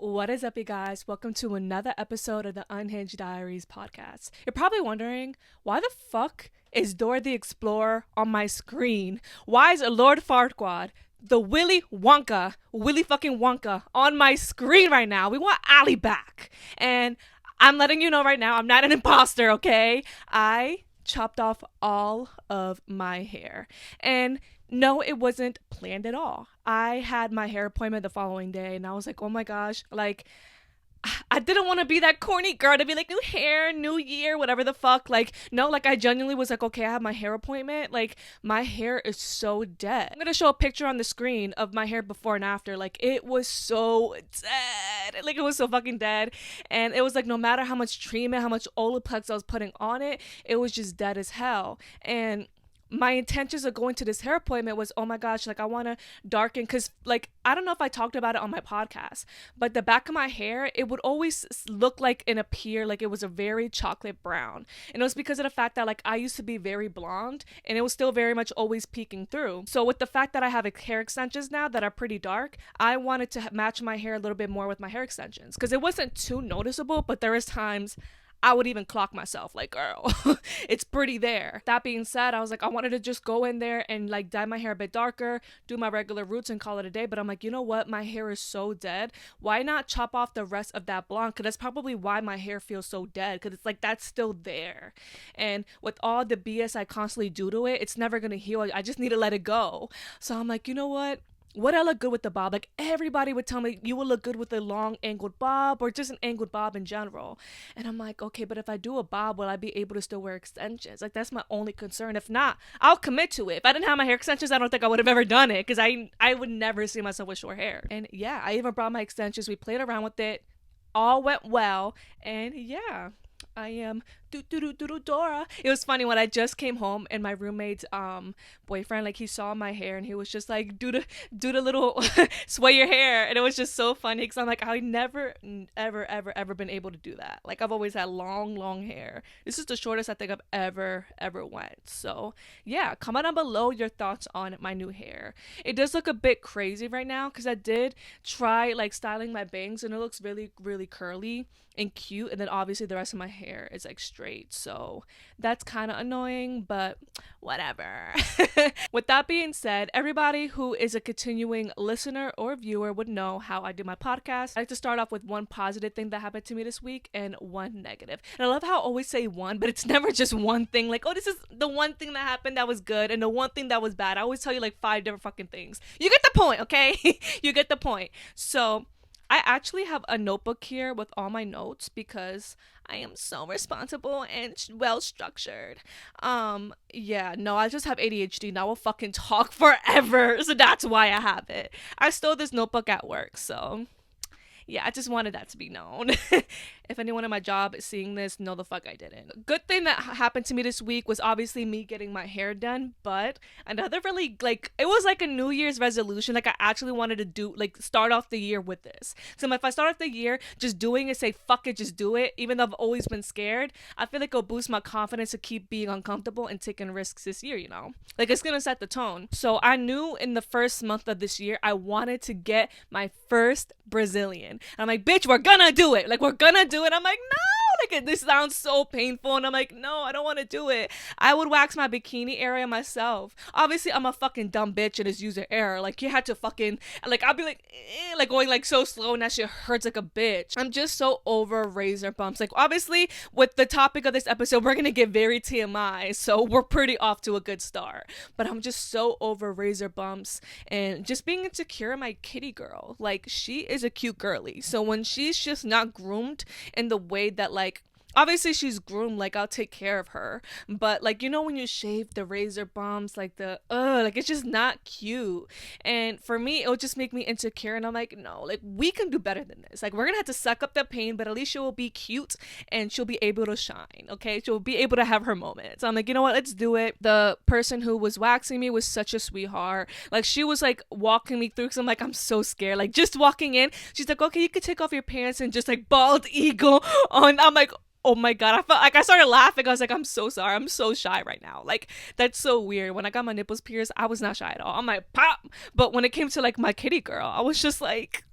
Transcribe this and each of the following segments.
What is up, you guys? Welcome to another episode of the Unhinged Diaries podcast. You're probably wondering, why the fuck is Dora the Explorer on my screen? Why is Lord Farquaad, the Willy fucking Wonka, on my screen right now? We want Ali back. And I'm letting you know right now, I'm not an imposter, okay? I chopped off all of my hair. And no, it wasn't planned at all. I had my hair appointment the following day and I was like, oh my gosh, like, I didn't want to be that corny girl to be like, new hair, new year, whatever the fuck. Like, no, like, I genuinely was like, okay, I have my hair appointment. Like, my hair is so dead. I'm gonna show a picture on the screen of my hair before and after. Like, it was so dead. Like, it was so fucking dead. And it was like, no matter how much treatment, how much Olaplex I was putting on it, it was just dead as hell. And my intentions of going to this hair appointment was, oh my gosh, like I want to darken, because like I don't know if I talked about it on my podcast, but the back of my hair, it would always look like and appear like it was a very chocolate brown, and it was because of the fact that like I used to be very blonde and it was still very much always peeking through. So with the fact that I have hair extensions now that are pretty dark, I wanted to match my hair a little bit more with my hair extensions, because it wasn't too noticeable, but there is times I would even clock myself like, girl, it's pretty there. That being said, I was like, I wanted to just go in there and like dye my hair a bit darker, do my regular roots and call it a day. But I'm like, you know what? My hair is so dead. Why not chop off the rest of that blonde? Because that's probably why my hair feels so dead. Because it's like, that's still there. And with all the BS I constantly do to it, it's never going to heal. I just need to let it go. So I'm like, you know what? Would I look good with the bob? Like everybody would tell me you would look good with a long angled bob or just an angled bob in general. And I'm like, okay, but if I do a bob, will I be able to still wear extensions? Like that's my only concern. If not, I'll commit to it. If I didn't have my hair extensions, I don't think I would have ever done it, because I would never see myself with short hair. And yeah, I even brought my extensions. We played around with it. All went well. And yeah, I am Dora. It was funny when I just came home and my roommate's boyfriend, like he saw my hair and he was just like, do the little sway your hair, and it was just so funny because I'm like, I never ever been able to do that. Like I've always had long hair. This is the shortest I think I've ever went. So yeah, comment down below your thoughts on my new hair. It does look a bit crazy right now because I did try like styling my bangs and it looks really curly and cute, and then obviously the rest of my hair is like straight, so that's kind of annoying, but whatever. With that being said, everybody who is a continuing listener or viewer would know how I do my podcast. I like to start off with one positive thing that happened to me this week and one negative. And I love how I always say one, but it's never just one thing, like, oh, this is the one thing that happened that was good and the one thing that was bad. I always tell you like 5 different fucking things. You get the point, okay? You get the point. So I actually have a notebook here with all my notes because I am so responsible and well structured. Yeah, no, I just have ADHD. Now I'll fucking talk forever. So that's why I have it. I stole this notebook at work, so yeah, I just wanted that to be known. If anyone in my job is seeing this, no the fuck I didn't. Good thing that happened to me this week was obviously me getting my hair done, but another really, like, it was like a New Year's resolution. Like I actually wanted to do, like, start off the year with this. So if I start off the year just doing it, say fuck it, just do it, even though I've always been scared, I feel like it'll boost my confidence to keep being uncomfortable and taking risks this year, you know? Like it's gonna set the tone. So I knew in the first month of this year, I wanted to get my first Brazilian. And I'm like, bitch, we're gonna do it. Like, we're gonna do it. I'm like, no, like, this sounds so painful. And I'm like, no, I don't want to do it. I would wax my bikini area myself. Obviously, I'm a fucking dumb bitch and it's user error. Like, you had to fucking, like, I'll be like, like going like so slow and that shit hurts like a bitch. I'm just so over razor bumps. Like, obviously, with the topic of this episode, we're gonna get very TMI. So we're pretty off to a good start. But I'm just so over razor bumps and just being insecure in my kitty girl. Like, she is a cute girly. So when she's just not groomed in the way that, like, obviously she's groomed, like I'll take care of her, but like, you know, when you shave the razor bumps, like the like it's just not cute. And for me, it'll just make me insecure, and I'm like, no, like we can do better than this. Like we're gonna have to suck up the pain, but at least she will be cute and she'll be able to shine. Okay, she'll be able to have her moment. So I'm like, you know what, let's do it. The person who was waxing me was such a sweetheart. Like she was like walking me through, because I'm like, I'm so scared. Like just walking in, she's like, okay, you could take off your pants, and just like bald eagle on. I'm like, oh my god, I felt like I started laughing. I was like, I'm so sorry, I'm so shy right now. Like that's so weird. When I got my nipples pierced, I was not shy at all. I'm like, pop. But when it came to like my kitty girl, I was just like,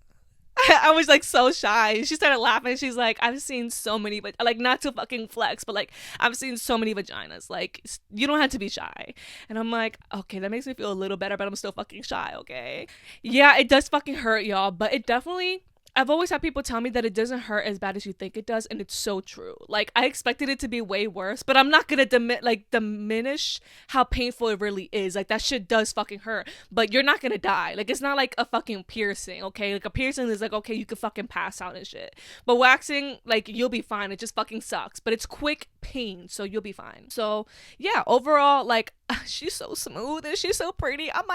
I was like so shy. She started laughing. She's like, I've seen so many, but like not to fucking flex, but like I've seen so many vaginas. Like you don't have to be shy. And I'm like, okay, that makes me feel a little better, but I'm still fucking shy. Okay, yeah, it does fucking hurt, y'all, but it definitely. I've always had people tell me that it doesn't hurt as bad as you think it does, and it's so true. Like I expected it to be way worse, but I'm not gonna diminish how painful it really is. Like that shit does fucking hurt, but you're not gonna die. Like it's not like a fucking piercing, okay? Like a piercing is like okay, you could fucking pass out and shit. But waxing, like you'll be fine. It just fucking sucks, but it's quick pain, so you'll be fine. So yeah, overall, like she's so smooth and she's so pretty. I'm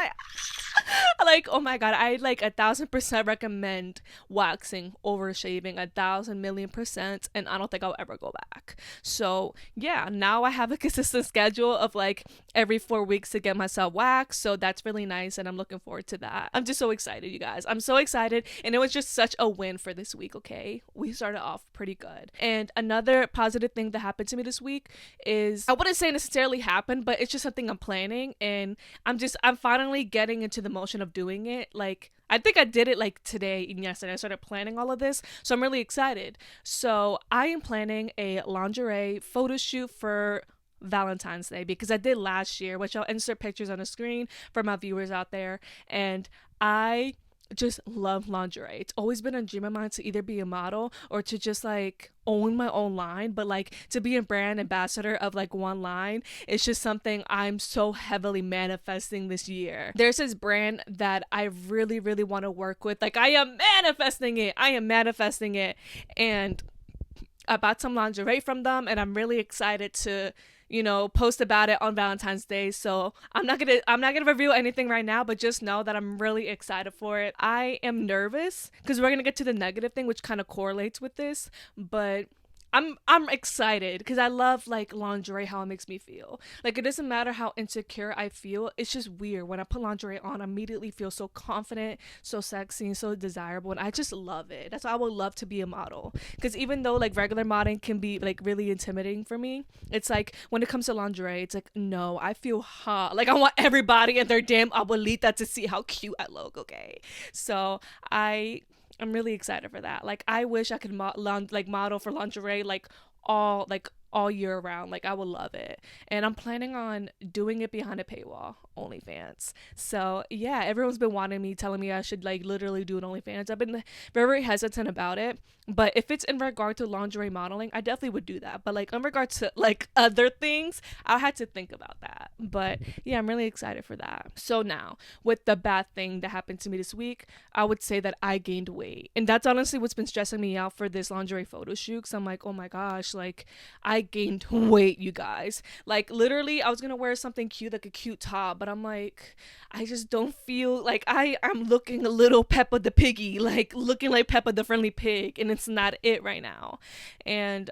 like, oh my god, I like 1,000% recommend waxing over shaving, 1,000,000,000%, and I don't think I'll ever go back. So yeah, now I have a consistent schedule of like every 4 weeks to get myself waxed, so that's really nice, and I'm looking forward to that. I'm just so excited, you guys. I'm so excited, and it was just such a win for this week. Okay, we started off pretty good. And another positive thing that happened to me this week is, I wouldn't say necessarily happened, but it's just something I'm planning, and I'm finally getting into the motion of doing it. Like I think I did it like today and yesterday. I started planning all of this, so I'm really excited. So I am planning a lingerie photo shoot for Valentine's Day, because I did last year, which I'll insert pictures on the screen for my viewers out there. And I just love lingerie. It's always been a dream of mine to either be a model or to just like own my own line, but like to be a brand ambassador of like one line, it's just something I'm so heavily manifesting this year. There's this brand that I really, really want to work with. Like I am manifesting it. And I bought some lingerie from them, and I'm really excited to post about it on Valentine's Day. So I'm not gonna reveal anything right now, but just know that I'm really excited for it. I am nervous because we're gonna get to the negative thing, which kind of correlates with this, but I'm excited because I love like lingerie, how it makes me feel. Like it doesn't matter how insecure I feel. It's just weird when I put lingerie on. I immediately feel so confident, so sexy, and so desirable, and I just love it. That's why I would love to be a model. Because even though like regular modeling can be like really intimidating for me, it's like when it comes to lingerie, it's like no, I feel hot. Like I want everybody and their damn abuelita to see how cute I look. Okay, so I'm really excited for that. Like I wish I could model for lingerie all year round. Like I would love it. And I'm planning on doing it behind a paywall, OnlyFans. So yeah, everyone's been telling me I should like literally do an OnlyFans. I've been very hesitant about it. But if it's in regard to lingerie modeling, I definitely would do that. But like in regards to like other things, I had to think about that. But yeah, I'm really excited for that. So now, with the bad thing that happened to me this week, I would say that I gained weight. And that's honestly what's been stressing me out for this lingerie photo shoot. Cause I'm like, oh my gosh, like I gained weight, you guys. Like literally, I was gonna wear something cute, like a cute top, but I'm like, I just don't feel like I'm looking a little Peppa the Piggy, like looking like Peppa the Friendly Pig, and it's not it right now. And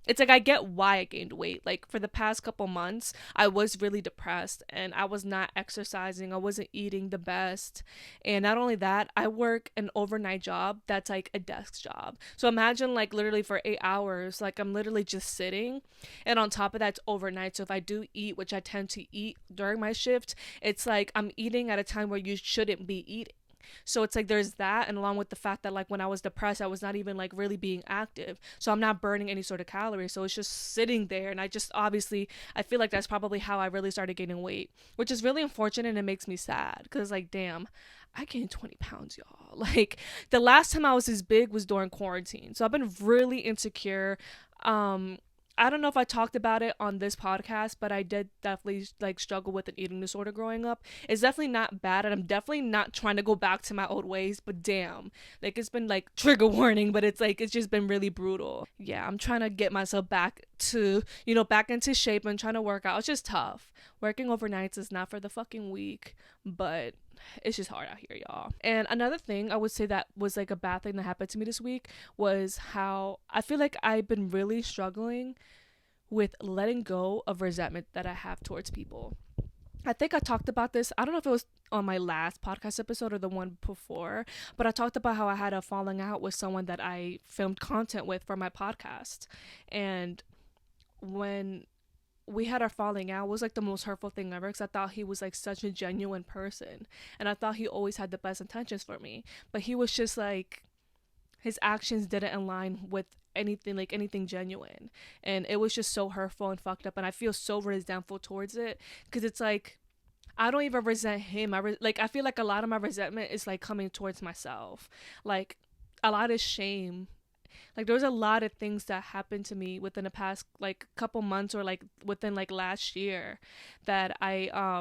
it's like I get why I gained weight. Like for the past couple months, I was really depressed and I was not exercising. I wasn't eating the best. And not only that, I work an overnight job that's like a desk job. So imagine like literally for 8 hours, like I'm literally just sitting. And on top of that, it's overnight. So if I do eat, which I tend to eat during my shift, it's like I'm eating at a time where you shouldn't be eating. So it's like there's that, and along with the fact that like when I was depressed, I was not even like really being active, so I'm not burning any sort of calories, so it's just sitting there. And I just obviously I feel like that's probably how I really started gaining weight, which is really unfortunate, and it makes me sad because like damn, I gained 20 pounds, y'all. Like the last time I was this big was during quarantine, so I've been really insecure. I don't know if I talked about it on this podcast, but I did definitely like struggle with an eating disorder growing up. It's definitely not bad, and I'm definitely not trying to go back to my old ways, but damn, like it's been like trigger warning, but it's like it's just been really brutal. Yeah, I'm trying to get myself back to, back into shape and trying to work out. It's just tough. Working overnights is not for the fucking weak, but it's just hard out here, y'all. And another thing I would say that was like a bad thing that happened to me this week was how I feel like I've been really struggling with letting go of resentment that I have towards people. I think I talked about this. I don't know if it was on my last podcast episode or the one before, but I talked about how I had a falling out with someone that I filmed content with for my podcast. And when we had our falling out. It was like the most hurtful thing ever because I thought he was like such a genuine person, and I thought he always had the best intentions for me. But he was just like, his actions didn't align with anything genuine, and it was just so hurtful and fucked up. And I feel so resentful towards it because it's like I don't even resent him. I feel like a lot of my resentment is like coming towards myself. Like a lot of shame. Like there was a lot of things that happened to me within the past like couple months or like within like last year that I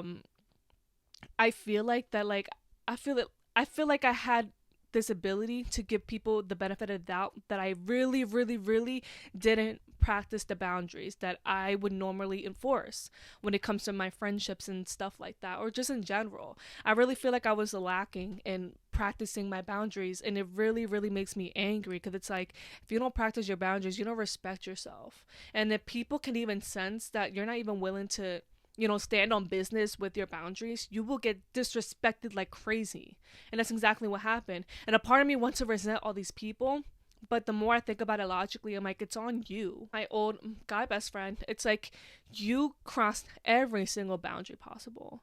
feel like that like I feel like I had this ability to give people the benefit of the doubt that I really, really, really didn't practice the boundaries that I would normally enforce when it comes to my friendships and stuff like that, or just in general. I really feel like I was lacking in practicing my boundaries, and it really, really makes me angry because it's like if you don't practice your boundaries, you don't respect yourself. And if people can even sense that you're not even willing to stand on business with your boundaries, you will get disrespected like crazy. And that's exactly what happened. And a part of me wants to resent all these people, but the more I think about it logically, I'm like, it's on you. My old guy best friend, it's like you crossed every single boundary possible.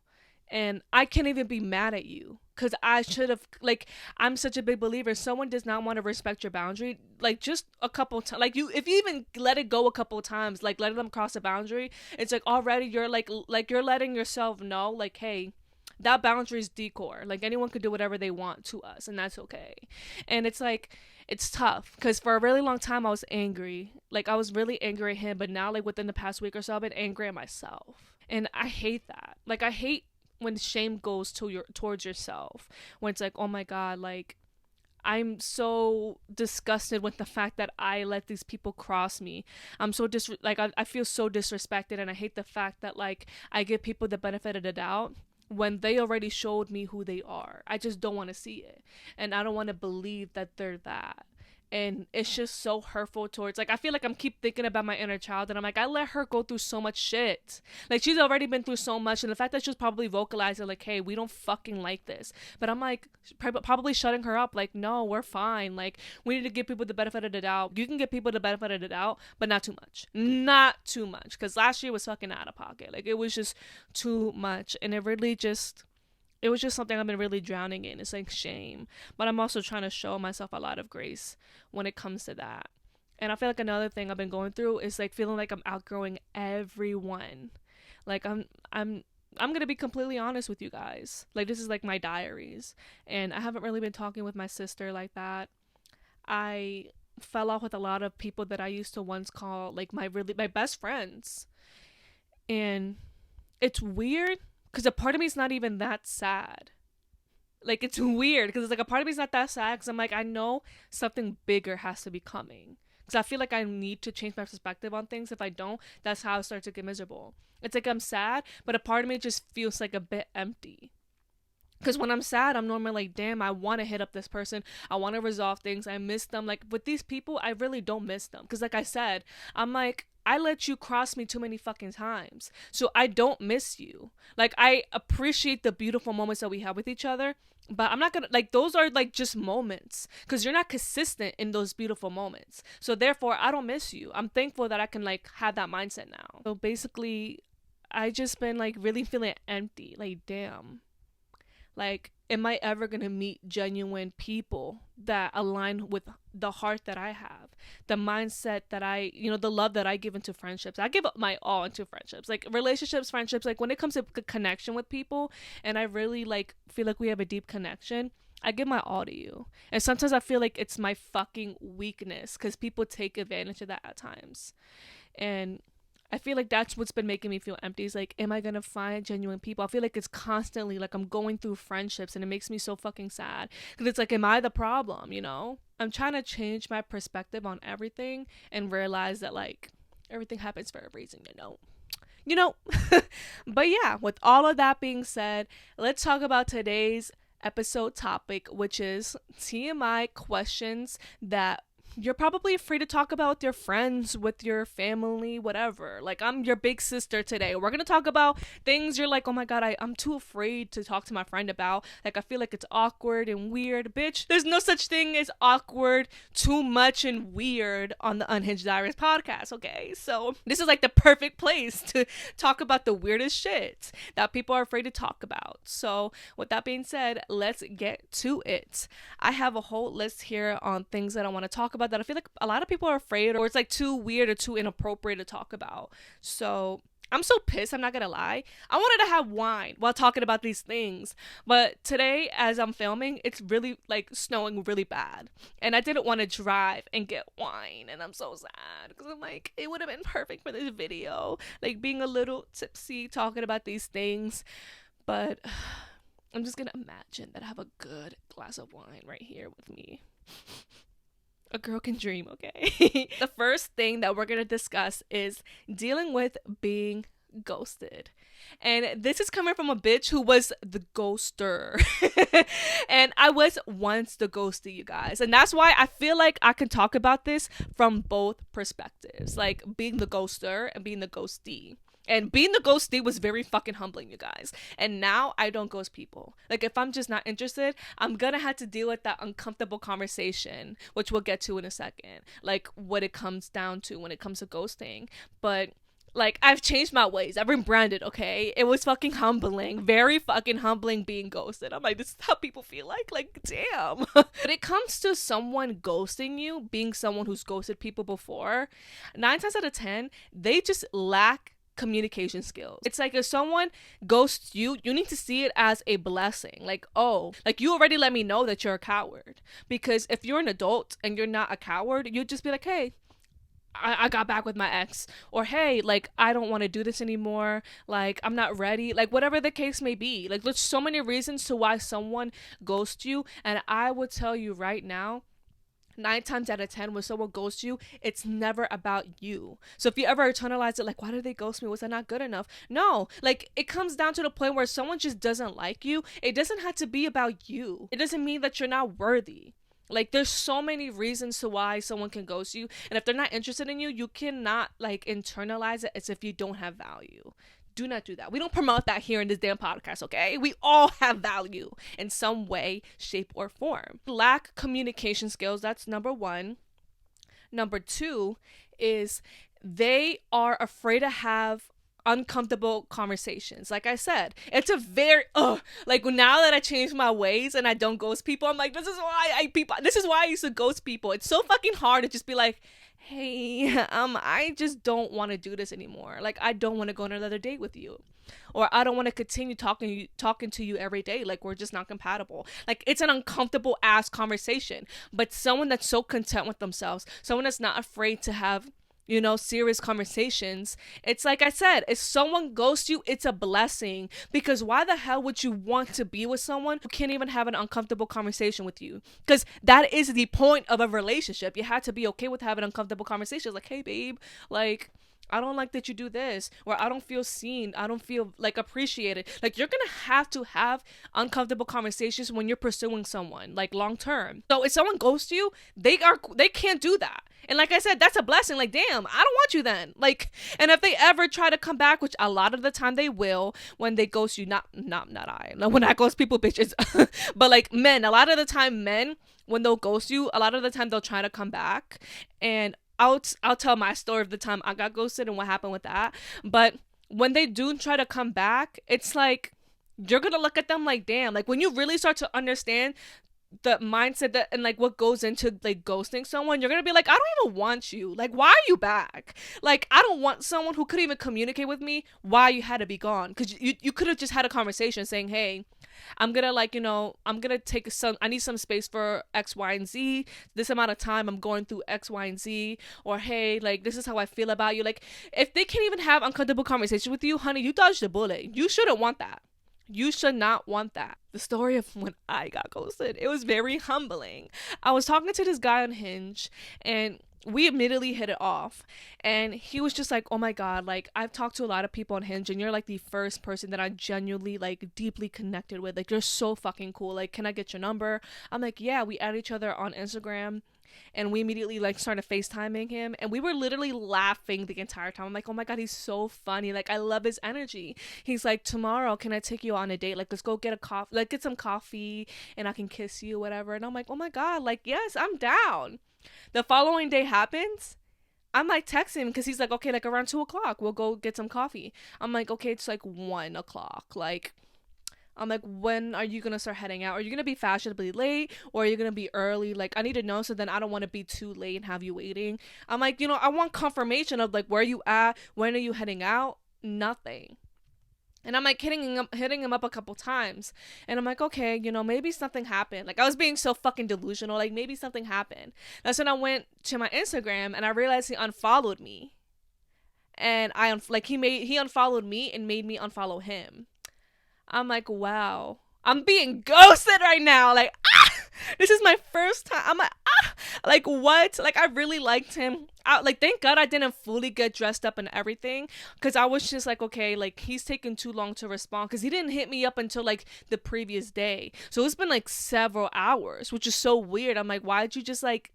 And I can't even be mad at you because I should have, like, I'm such a big believer. Someone does not want to respect your boundary, like, just a couple times, like, if you even let it go a couple times, like, letting them cross a boundary, it's like already you're like you're letting yourself know, like, hey, that boundary is decor. Like, anyone could do whatever they want to us, and that's okay. And it's like, it's tough because for a really long time I was angry. Like, I was really angry at him, but now, like, within the past week or so, I've been angry at myself. And I hate that. Like, I hate when shame goes towards yourself, when it's like, oh my god, like I'm so disgusted with the fact that I let these people cross me. I'm so I feel so disrespected, and I hate the fact that like I give people the benefit of the doubt when they already showed me who they are. I just don't want to see it, and I don't want to believe that they're that. And it's just so hurtful towards, like, I feel like I'm keep thinking about my inner child, and I'm like, I let her go through so much shit. Like, she's already been through so much, and the fact that she's probably vocalizing like, hey, we don't fucking like this, but I'm like probably shutting her up, like, no, we're fine. Like, we need to give people the benefit of the doubt. You can give people the benefit of the doubt, but not too much. Not too much, because last year was fucking out of pocket. Like, it was just too much, and it was just something I've been really drowning in. It's like shame. But I'm also trying to show myself a lot of grace when it comes to that. And I feel like another thing I've been going through is like feeling like I'm outgrowing everyone. Like I'm going to be completely honest with you guys. Like, this is like my diaries, and I haven't really been talking with my sister like that. I fell off with a lot of people that I used to once call like my best friends. And it's weird because a part of me is not even that sad. Like, it's weird because it's like a part of me is not that sad because I'm like, I know something bigger has to be coming. Because I feel like I need to change my perspective on things. If I don't, that's how I start to get miserable. It's like I'm sad, but a part of me just feels like a bit empty. Because when I'm sad, I'm normally like, damn, I want to hit up this person. I want to resolve things. I miss them. Like, with these people, I really don't miss them. Because like I said, I'm like, I let you cross me too many fucking times. So I don't miss you. Like, I appreciate the beautiful moments that we have with each other. But I'm not going to, like, those are like just moments. Because you're not consistent in those beautiful moments. So therefore, I don't miss you. I'm thankful that I can like have that mindset now. So basically, I just been like really feeling empty. Like, damn. Like, am I ever going to meet genuine people that align with the heart that I have? The mindset that the love that I give into friendships. I give up my all into friendships. Like, relationships, friendships, like, when it comes to connection with people, and I really, like, feel like we have a deep connection, I give my all to you. And sometimes I feel like it's my fucking weakness because people take advantage of that at times. And I feel like that's what's been making me feel empty. Is like, am I gonna find genuine people? I feel like it's constantly like I'm going through friendships, and it makes me so fucking sad because it's like, am I the problem? I'm trying to change my perspective on everything and realize that like everything happens for a reason. But yeah, with all of that being said, let's talk about today's episode topic, which is TMI questions that you're probably afraid to talk about with your friends, with your family, whatever. Like, I'm your big sister today. We're gonna talk about things you're like, oh my god, I'm too afraid to talk to my friend about. Like, I feel like it's awkward and weird. Bitch, there's no such thing as awkward, too much, and weird on the Unhinged Diaries podcast, okay? So this is like the perfect place to talk about the weirdest shit that people are afraid to talk about. So with that being said, let's get to it. I have a whole list here on things that I want to talk about that I feel like a lot of people are afraid, or it's like too weird or too inappropriate to talk about. So I'm so pissed, I'm not gonna lie. I wanted to have wine while talking about these things, but today as I'm filming, it's really like snowing really bad, and I didn't want to drive and get wine, and I'm so sad because I'm like, it would have been perfect for this video, like being a little tipsy talking about these things. But I'm just gonna imagine that I have a good glass of wine right here with me. A girl can dream, okay? The first thing that we're going to discuss is dealing with being ghosted. And this is coming from a bitch who was the ghoster. And I was once the ghosty, you guys. And that's why I feel like I can talk about this from both perspectives, like being the ghoster and being the ghosty. And being the ghosty was very fucking humbling, you guys. And now I don't ghost people. Like, if I'm just not interested, I'm gonna have to deal with that uncomfortable conversation, which we'll get to in a second. Like, what it comes down to when it comes to ghosting. But, like, I've changed my ways. I've rebranded, okay? It was fucking humbling. Very fucking humbling being ghosted. I'm like, this is how people feel like? Like, damn. But it comes to someone ghosting you, being someone who's ghosted people before, 9 times out of 10, they just lack communication skills. It's like if someone ghosts you, you need to see it as a blessing. Like, oh, like you already let me know that you're a coward. Because if you're an adult and you're not a coward, you'd just be like, hey, I got back with my ex, or hey, like, I don't want to do this anymore, like, I'm not ready, like, whatever the case may be. Like, there's so many reasons to why someone ghosts you, and I would tell you right now, 9 times out of 10 when someone ghosts you, it's never about you. So if you ever internalize it, like, why did they ghost me, was I not good enough? No, like, it comes down to the point where someone just doesn't like you. It doesn't have to be about you. It doesn't mean that you're not worthy. Like, there's so many reasons to why someone can ghost you, and if they're not interested in you, you cannot, like, internalize it as if you don't have value. Do not do that. We don't promote that here in this damn podcast, okay? We all have value in some way, shape, or form. Lack communication skills, that's number one. Number two is they are afraid to have uncomfortable conversations. Like I said, it's a very like, now that I changed my ways and I don't ghost people, I'm like, this is why I used to ghost people. It's so fucking hard to just be like, hey, I just don't want to do this anymore. Like, I don't want to go on another date with you, or I don't want to continue talking to you every day. Like, we're just not compatible. Like, it's an uncomfortable ass conversation. But someone that's so content with themselves, someone that's not afraid to have, you know, serious conversations. It's like I said, if someone ghosts you, it's a blessing, because why the hell would you want to be with someone who can't even have an uncomfortable conversation with you? Because that is the point of a relationship. You have to be okay with having uncomfortable conversations. Like, hey babe, like, I don't like that you do this, or I don't feel seen, I don't feel like appreciated. Like, you're gonna have to have uncomfortable conversations when you're pursuing someone, like, long term. So if someone ghosts you, they can't do that. And like I said, that's a blessing. Like, damn, I don't want you then. Like, and if they ever try to come back, which a lot of the time they will, when they ghost you, not I, not when I ghost people, bitches, but like men, a lot of the time men, when they'll ghost you, a lot of the time they'll try to come back. And I'll tell my story of the time I got ghosted and what happened with that. But when they do try to come back, it's like, you're gonna look at them like, damn. Like, when you really start to understand the mindset that, and like, what goes into like ghosting someone, you're gonna be like, I don't even want you. Like, why are you back? Like, I don't want someone who couldn't even communicate with me why you had to be gone. Because you could have just had a conversation saying, hey, I'm gonna, like, you know, I'm gonna take I need some space for X, Y, and Z. This amount of time I'm going through X, Y, and Z. Or, hey, like, this is how I feel about you. Like, if they can't even have uncomfortable conversation with you, honey, you dodged the bullet. You shouldn't want that. You should not want that. The story of when I got ghosted, it was very humbling. I was talking to this guy on Hinge, and we immediately hit it off. And he was just like, oh my God, like, I've talked to a lot of people on Hinge, and you're like the first person that I genuinely, like, deeply connected with. Like, you're so fucking cool. Like, can I get your number? I'm like, yeah. We add each other on Instagram. and we immediately like started FaceTiming him, and we were literally laughing the entire time. I'm like, oh my god, he's so funny. Like, I love his energy. He's like, tomorrow, can I take you on a date? Like, let's go get a coffee, like get some coffee, and I can kiss you, whatever. And I'm like, oh my god, like, yes, I'm down. The following day happens. I'm like texting him because he's like, okay, like around 2 o'clock, we'll go get some coffee. I'm like, okay, it's like 1 o'clock. Like, I'm like, when are you gonna start heading out? Are you gonna be fashionably late, or are you gonna be early? Like, I need to know so then I don't want to be too late and have you waiting. I'm like, I want confirmation of like where you at, when are you heading out? Nothing. And I'm like hitting him up a couple times. And I'm like, okay, maybe something happened. Like, I was being so fucking delusional. Like, maybe something happened. That's when I went to my Instagram and I realized he unfollowed me. And he unfollowed me and made me unfollow him. I'm like, wow, I'm being ghosted right now. Like, this is my first time. I'm like, what? Like, I really liked him. Like, thank God I didn't fully get dressed up and everything, because I was just like, okay, like, he's taking too long to respond, because he didn't hit me up until like the previous day. So it's been like several hours, which is so weird. I'm like, why did you just like,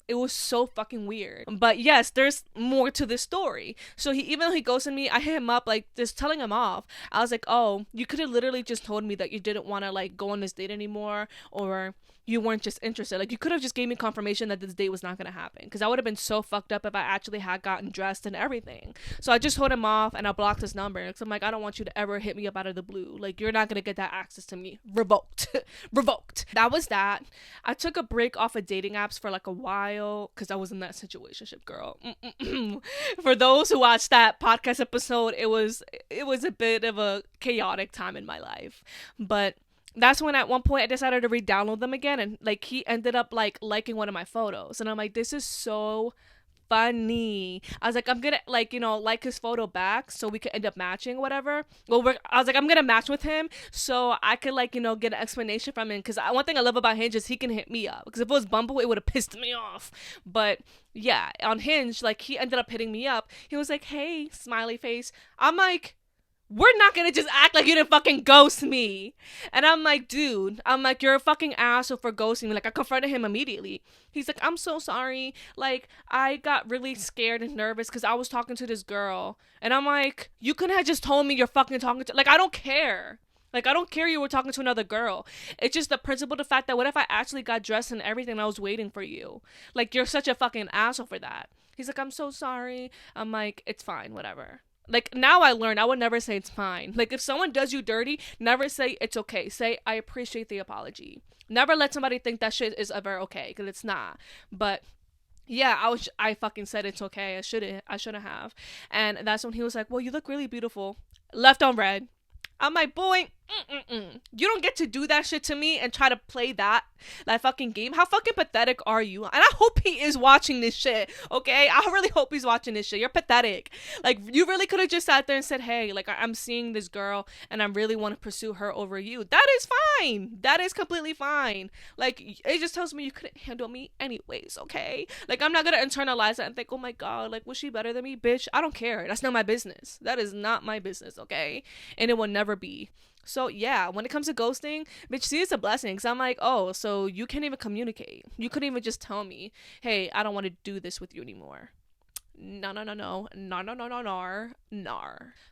it was so fucking weird. But yes, there's more to this story. So even though he ghosted me, I hit him up, like, just telling him off. I was like, oh, you could have literally just told me that you didn't want to like go on this date anymore, or you weren't just interested. Like, you could have just gave me confirmation that this date was not going to happen, because I would have been so fucked up if I actually had gotten dressed and everything. So I just told him off and I blocked his number, because I'm like, I don't want you to ever hit me up out of the blue. Like, you're not going to get that access to me. Revoked. Revoked. That was that. I took a break off of dating apps for like a while, because I was in that situationship, girl. For those who watched that podcast episode, it was a bit of a chaotic time in my life. But that's when at one point I decided to re-download them again, and like, he ended up like liking one of my photos, and I'm like, this is so funny. I was like, I'm gonna like, like his photo back so we could end up matching, whatever. I was like, I'm gonna match with him so I could like, get an explanation from him, because one thing I love about Hinge is he can hit me up, because if it was Bumble it would have pissed me off. But yeah, on Hinge, like, he ended up hitting me up. He was like, hey, smiley face. I'm like, we're not gonna just act like you didn't fucking ghost me. And I'm like, dude, you're a fucking asshole for ghosting me. Like, I confronted him immediately. He's like, I'm so sorry. Like, I got really scared and nervous because I was talking to this girl. And I'm like, you couldn't have just told me you're fucking talking to, like, I don't care. Like, I don't care you were talking to another girl. It's just the principle, the fact that what if I actually got dressed and everything and I was waiting for you? Like, you're such a fucking asshole for that. He's like, I'm so sorry. I'm like, it's fine, whatever. Like, now I learned I would never say it's fine. Like, if someone does you dirty, never say it's okay. Say, I appreciate the apology. Never let somebody think that shit is ever okay, because it's not. But yeah, I fucking said it's okay. I shouldn't have. And that's when he was like, well, you look really beautiful. Left on red. I'm like, boy, you don't get to do that shit to me and try to play that fucking game. How fucking pathetic are you? And I hope he is watching this shit, okay? I really hope he's watching this shit. You're pathetic. Like, you really could have just sat there and said, hey, like, I'm seeing this girl and I really want to pursue her over you. That is fine. That is completely fine. Like, it just tells me you couldn't handle me anyways, okay? Like, I'm not gonna internalize that and think, oh my god, like, was she better than me? Bitch, I don't care. That's not my business. That is not my business, okay? And it will never be. So yeah, when it comes to ghosting, bitch, see, it's a blessing. Cause I'm like, oh, so you can't even communicate. You couldn't even just tell me, hey, I don't want to do this with you anymore. No.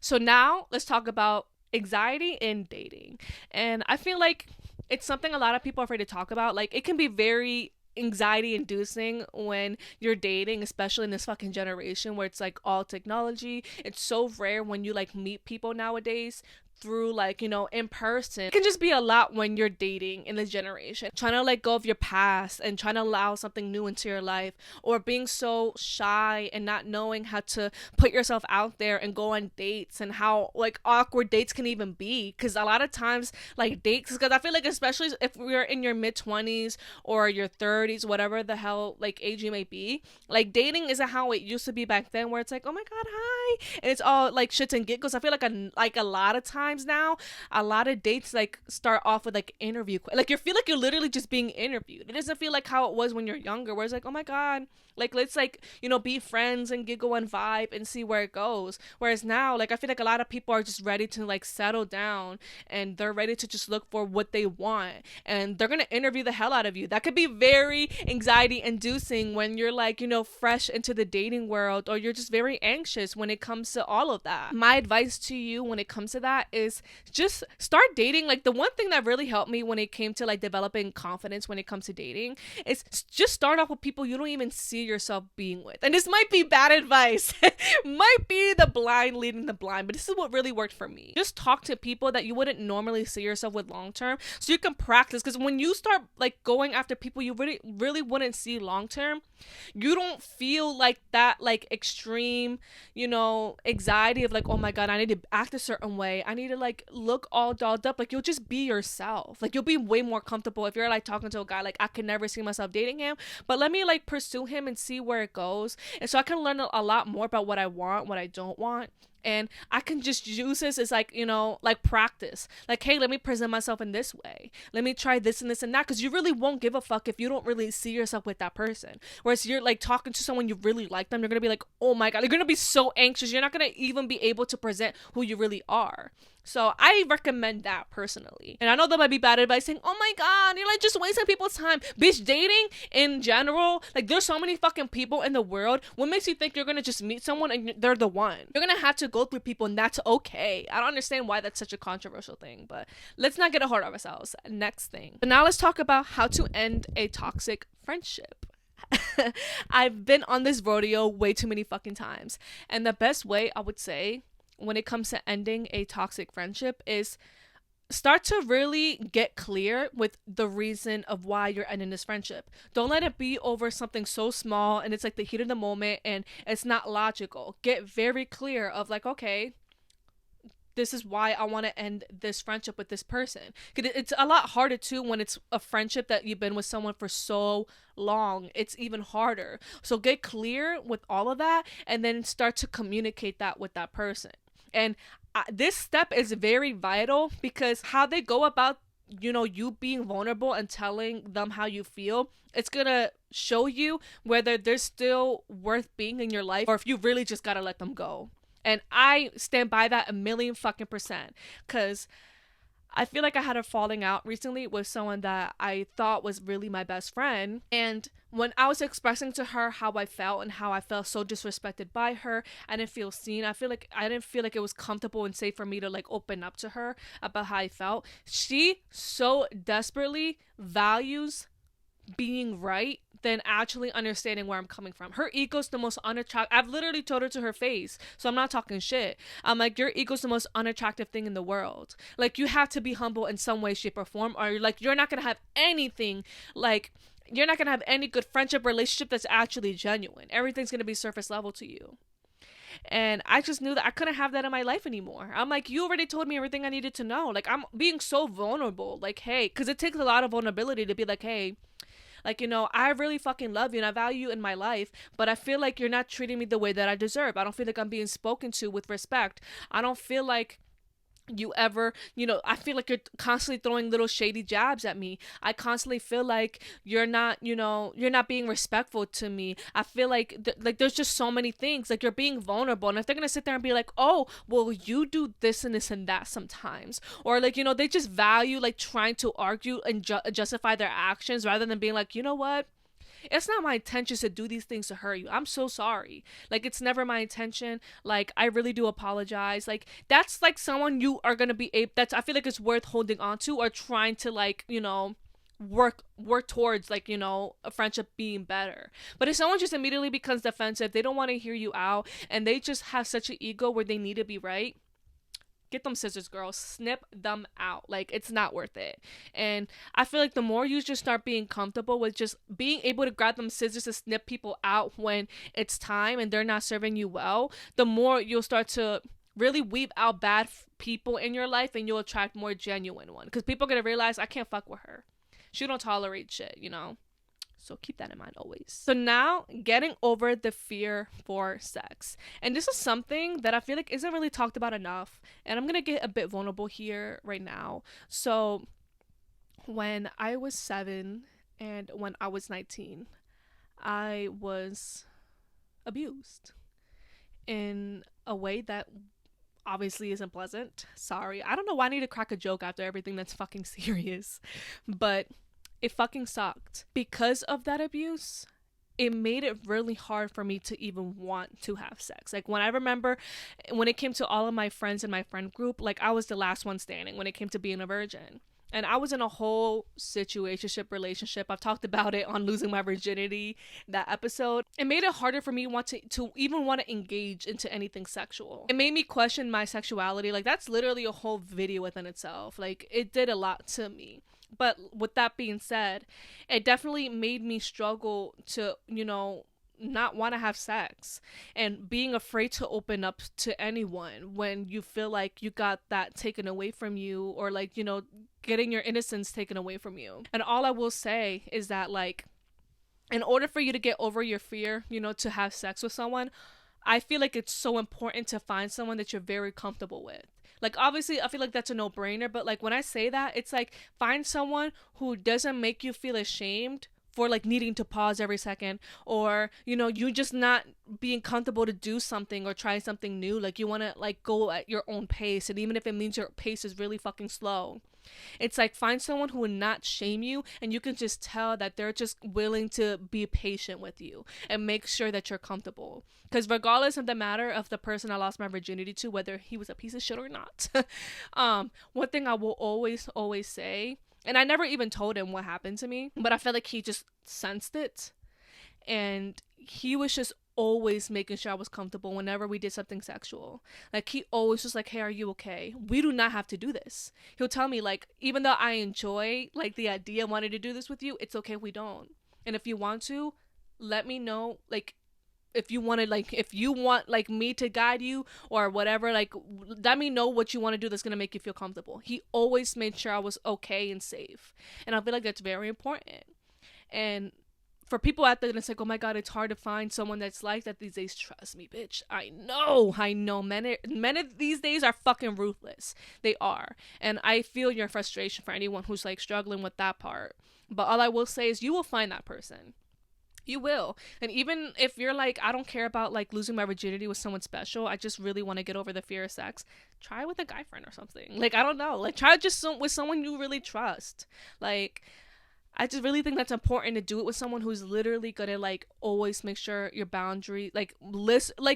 So now let's talk about anxiety in dating. And I feel like it's something a lot of people are afraid to talk about. Like, it can be very anxiety inducing when you're dating, especially in this fucking generation where it's like all technology. It's so rare when you like meet people nowadays through like, in person. It can just be a lot when you're dating in this generation, trying to let go of your past and trying to allow something new into your life, or being so shy and not knowing how to put yourself out there and go on dates, and how like awkward dates can even be. Because a lot of times, like, dates, because I feel like especially if we're in your mid-20s or your 30s, whatever the hell like age you may be, like, dating isn't how it used to be back then, where it's like, oh my god, hi, and it's all like shits and giggles. I feel like a lot of times times now, a lot of dates like start off with like interview, like you feel like you're literally just being interviewed. It doesn't feel like how it was when you're younger, where it's like, oh my god, like let's like, you know, be friends and giggle and vibe and see where it goes. Whereas now, like I feel like a lot of people are just ready to like settle down, and they're ready to just look for what they want, and they're gonna interview the hell out of you. That could be very anxiety inducing when you're like, you know, fresh into the dating world, or you're just very anxious when it comes to all of that. My advice to you when it comes to that is just start dating. Like the one thing that really helped me when it came to like developing confidence when it comes to dating is just start off with people you don't even see yourself being with. And this might be bad advice, might be the blind leading the blind, but this is what really worked for me. Just talk to people that you wouldn't normally see yourself with long term, so you can practice. Because when you start like going after people you really wouldn't see long term, you don't feel like that like extreme, you know, anxiety of like, oh my god, I need to act a certain way, I need to like look all dolled up. Like you'll just be yourself. Like you'll be way more comfortable if you're like talking to a guy like, I can never see myself dating him, but let me like pursue him and see where it goes. And so I can learn a lot more about what I want, what I don't want. And I can just use this as like, you know, like practice. Like, hey, let me present myself in this way. Let me try this and this and that. Because you really won't give a fuck if you don't really see yourself with that person. Whereas you're like talking to someone you really like them, you're going to be like, oh my God. You're going to be so anxious. You're not going to even be able to present who you really are. So I recommend that personally. And I know that might be bad advice saying, oh my God, you're like just wasting people's time. Bitch, dating in general, like there's so many fucking people in the world. What makes you think you're going to just meet someone and they're the one? You're going to have to go through people, and that's okay. I don't understand why that's such a controversial thing, but let's not get a hold of ourselves. Next thing. So now let's talk about how to end a toxic friendship. I've been on this rodeo way too many fucking times. And the best way I would say when it comes to ending a toxic friendship is start to really get clear with the reason of why you're ending this friendship. Don't let it be over something so small and it's like the heat of the moment and it's not logical. Get very clear of like, okay, this is why I want to end this friendship with this person. Because it's a lot harder too when it's a friendship that you've been with someone for so long. It's even harder. So get clear with all of that and then start to communicate that with that person. And this step is very vital because how they go about, you know, you being vulnerable and telling them how you feel, it's gonna show you whether they're still worth being in your life or if you really just gotta let them go. And I stand by that 1,000,000%, because I feel like I had a falling out recently with someone that I thought was really my best friend. And when I was expressing to her how I felt and how I felt so disrespected by her, I didn't feel seen. I didn't feel like it was comfortable and safe for me to like open up to her about how I felt. She so desperately values being right than actually understanding where I'm coming from. Her ego's the most unattractive. I've literally told her to her face, so I'm not talking shit. I'm like, your ego's the most unattractive thing in the world. Like, you have to be humble in some way, shape, or form, or like you're not gonna have anything, like you're not gonna have any good friendship, relationship that's actually genuine. Everything's gonna be surface level to you. And I just knew that I couldn't have that in my life anymore. I'm like, you already told me everything I needed to know. Like, I'm being so vulnerable. Like, hey, because it takes a lot of vulnerability to be like, hey, like, you know, I really fucking love you and I value you in my life, but I feel like you're not treating me the way that I deserve. I don't feel like I'm being spoken to with respect. I don't feel like you ever, you know, I feel like you're constantly throwing little shady jabs at me. I constantly feel like you're not, you know, you're not being respectful to me. I feel like like there's just so many things. Like, you're being vulnerable, and if they're gonna sit there and be like, oh, well, you do this and this and that sometimes, or like, you know, they just value like trying to argue and justify their actions rather than being like, you know what, it's not my intention to do these things to hurt you. I'm so sorry. Like, it's never my intention. Like, I really do apologize. Like, that's like someone you are gonna be able, that's, I feel like it's worth holding on to or trying to, like, you know, work towards, like, you know, a friendship being better. But if someone just immediately becomes defensive, they don't want to hear you out, and they just have such an ego where they need to be right, get them scissors, girl. Snip them out. Like, it's not worth it. And I feel like the more you just start being comfortable with just being able to grab them scissors to snip people out when it's time and they're not serving you well, the more you'll start to really weed out bad people in your life, and you'll attract more genuine ones. Because people are going to realize, I can't fuck with her. She don't tolerate shit, you know? So keep that in mind always. So now, getting over the fear for sex. And this is something that I feel like isn't really talked about enough. And I'm going to get a bit vulnerable here right now. So when I was 7 and when I was 19, I was abused in a way that obviously isn't pleasant. Sorry. I don't know why I need to crack a joke after everything that's fucking serious. But it fucking sucked. Because of that abuse, it made it really hard for me to even want to have sex. Like, when I remember when it came to all of my friends in my friend group, like, I was the last one standing when it came to being a virgin. And I was in a whole situationship relationship. I've talked about it on Losing My Virginity, that episode. It made it harder for me to even want to engage into anything sexual. It made me question my sexuality. Like, that's literally a whole video within itself. Like, it did a lot to me. But with that being said, it definitely made me struggle to, not want to have sex and being afraid to open up to anyone when you feel like you got that taken away from you, or like, getting your innocence taken away from you. And all I will say is that, like, in order for you to get over your fear, to have sex with someone, I feel like it's so important to find someone that you're very comfortable with. Like, obviously, I feel like that's a no-brainer, but, like, when I say that, it's like, find someone who doesn't make you feel ashamed for, like, needing to pause every second, or, you just not being comfortable to do something or try something new. Like, you want to, like, go at your own pace, and even if it means your pace is really fucking slow. It's like, find someone who will not shame you, and you can just tell that they're just willing to be patient with you and make sure that you're comfortable. Because regardless of the matter of the person I lost my virginity to, whether he was a piece of shit or not, one thing I will always say, and I never even told him what happened to me, but I felt like he just sensed it, and he was just always making sure I was comfortable whenever we did something sexual. Like, he always was like, hey, are you okay? We do not have to do this. He'll tell me, like, even though I enjoy, like, the idea of wanting to do this with you, it's okay if we don't. And if you want to, let me know, like, if you want, like, me to guide you or whatever, like, let me know what you want to do that's going to make you feel comfortable. He always made sure I was okay and safe. And I feel like that's very important. And for people out there that's like, oh my God, it's hard to find someone that's like that these days. Trust me, bitch. I know. Men of these days are fucking ruthless. They are. And I feel your frustration for anyone who's, like, struggling with that part. But all I will say is you will find that person. You will. And even if you're like, I don't care about, like, losing my virginity with someone special, I just really want to get over the fear of sex, try with a guy friend or something. Like, I don't know. Like, try just with someone you really trust. Like, I just really think that's important to do it with someone who's literally gonna, like, always make sure your boundary, like,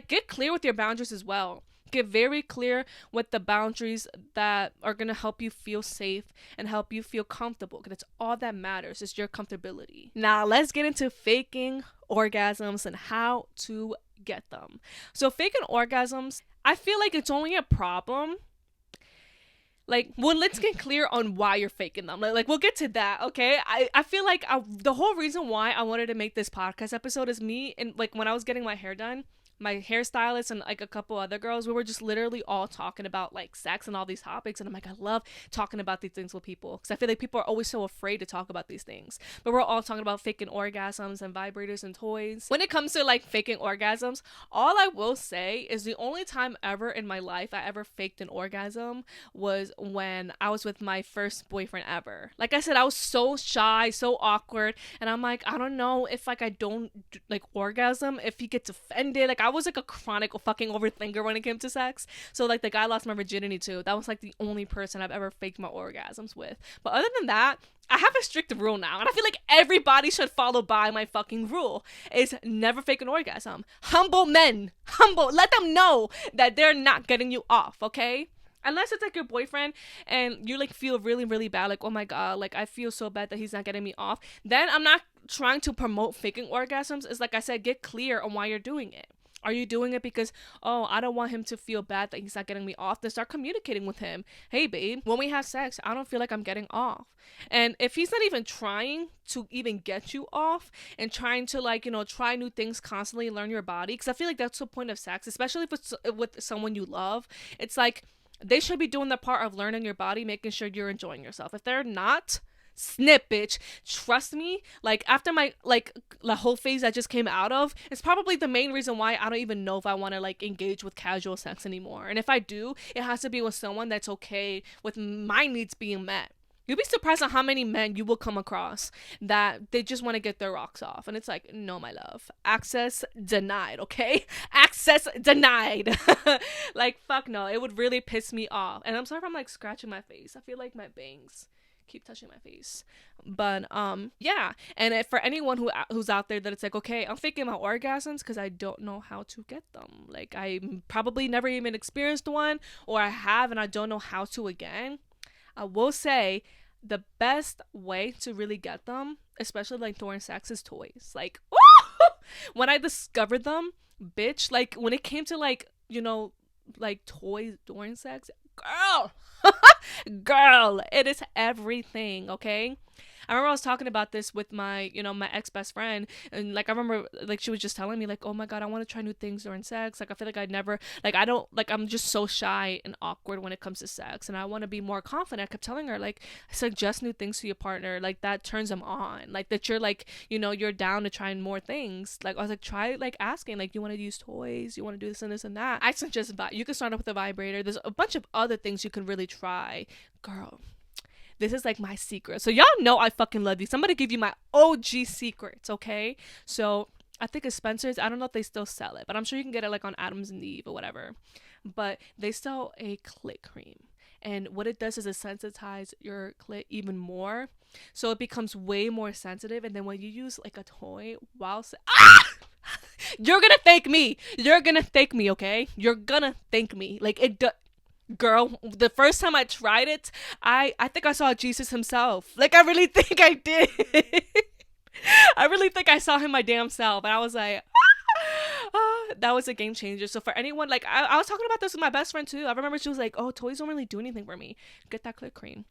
get clear with your boundaries as well. Get very clear with the boundaries that are going to help you feel safe and help you feel comfortable, because that's all that matters, is your comfortability. Now, let's get into faking orgasms and how to get them. So, faking orgasms, I feel like it's only a problem. Like, well, let's get clear on why you're faking them. Like, we'll get to that, okay? I feel like the whole reason why I wanted to make this podcast episode is me, and, like, when I was getting my hair done, my hairstylist and, like, a couple other girls, we were just literally all talking about, like, sex and all these topics. And I'm like, I love talking about these things with people, because I feel like people are always so afraid to talk about these things. But we're all talking about faking orgasms and vibrators and toys. When it comes to, like, faking orgasms, all I will say is the only time ever in my life I ever faked an orgasm was when I was with my first boyfriend ever. Like I said, I was so shy, so awkward, and I'm like, I don't know if, like, I don't, like, orgasm, if he gets offended. Like, I was, like, a chronic fucking overthinker when it came to sex. So, like, the guy I lost my virginity to, that was, like, the only person I've ever faked my orgasms with. But other than that, I have a strict rule now, and I feel like everybody should follow by my fucking rule. Is never fake an orgasm. Humble men. Let them know that they're not getting you off, okay? Unless it's, like, your boyfriend and you, like, feel really, really bad. Like, oh my God, like, I feel so bad that he's not getting me off. Then I'm not trying to promote faking orgasms. It's like I said, get clear on why you're doing it. Are you doing it because, oh, I don't want him to feel bad that he's not getting me off? Then start communicating with him. Hey, babe, when we have sex, I don't feel like I'm getting off. And if he's not even trying to even get you off and trying to, like, try new things constantly, learn your body, because I feel like that's the point of sex, especially if it's with someone you love. It's like they should be doing the part of learning your body, making sure you're enjoying yourself. If they're not, snip, bitch. Trust me, like after my like the whole phase I just came out of, it's probably the main reason why I don't even know if I want to like engage with casual sex anymore. And if I do, it has to be with someone that's okay with my needs being met. You'll be surprised at how many men you will come across that they just want to get their rocks off. And it's like, no, my love. Access denied, okay? Access denied. Like, fuck no. It would really piss me off. And I'm sorry if I'm like scratching my face. I feel like my bangs keep touching my face. But yeah. And for anyone who's out there that it's like, okay, I'm faking my orgasms because I don't know how to get them. Like, I probably never even experienced one, or I have and I don't know how to again. I will say the best way to really get them, especially like during sex, is toys. Like, when I discovered them, bitch, like when it came to like, you know, like toys during sex, girl, girl, it is everything, okay? I remember I was talking about this with my, you know, my ex-best friend, and like I remember like she was just telling me like, oh my god, I want to try new things during sex. Like I feel like I'd never, like I don't, like I'm just so shy and awkward when it comes to sex, and I want to be more confident. I kept telling her like, suggest new things to your partner, like that turns them on, like that you're like, you know, you're down to trying more things. Like I was like, try like asking, like, you want to use toys, you want to do this and that. I suggest you can start off with a vibrator. There's a bunch of other things you can really try, girl. This is like my secret. So y'all know I fucking love you. Somebody give you my OG secrets, okay? So I think it's Spencer's. I don't know if they still sell it, but I'm sure you can get it like on Adams and Eve or whatever. But they sell a clit cream. And what it does is it sensitizes your clit even more. So it becomes way more sensitive. And then when you use like a toy you're gonna thank me. You're gonna thank me, okay? You're gonna thank me. Like it does. Girl, the first time I tried it, I think I saw Jesus himself. Like, I really think I did. I really think I saw him my damn self. And I was like, that was a game changer. So for anyone, like, I was talking about this with my best friend, too. I remember she was like, oh, toys don't really do anything for me. Get that clit cream.